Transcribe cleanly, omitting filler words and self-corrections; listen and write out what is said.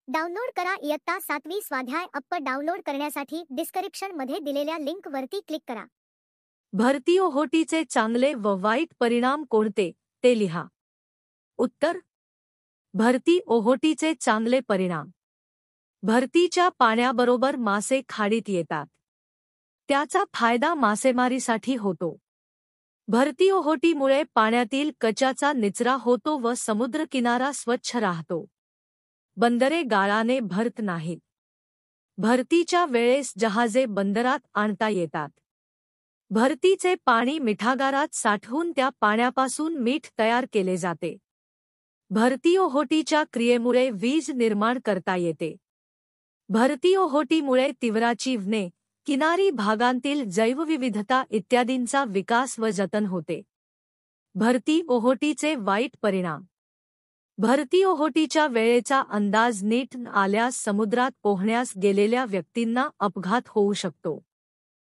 Download करा इयत्ता 7वी स्वाध्याय अप्प डाउनलोड करण्यासाठी डिस्क्रिप्शन मध्ये दिलेल्या लिंक वरती क्लिक करा. भरती ओहोटीचे चांगले व वाईट परिणाम कोणते ते लिहा. उत्तर: भरती ओहोटीचे चांगले परिणाम. भरतीच्या पाण्याबरोबर मासे खाडीत येतात. त्याचा फायदा मासेमारीसाठी होतो. भरती ओहोटीमुळे पाण्यातील कचऱ्याचा निचरा होतो व समुद्रकिनारा स्वच्छ राहतो. बंदरे गाळाने भरत नाहीत. भरतीच्या वेळेस जहाजे बंदरात आणता येतात. भरतीचे पाणी मिठागारात साठवून त्या पाण्यापासून मीठ तयार केले जाते. भरती ओहोटीच्या क्रियेमुळे वीज निर्माण करता येते. भरती ओहोटीमुळे तीव्राची वने, किनारी भागांतील जैवविविधता इत्यादींचा विकास व जतन होते. भरती ओहोटीचे वाईट परिणाम. भरती ओहोटीच्या वेळेचा अंदाज नीट न आल्यास समुद्रात पोहण्यास गेलेल्या व्यक्तींना अपघात होऊ शकतो.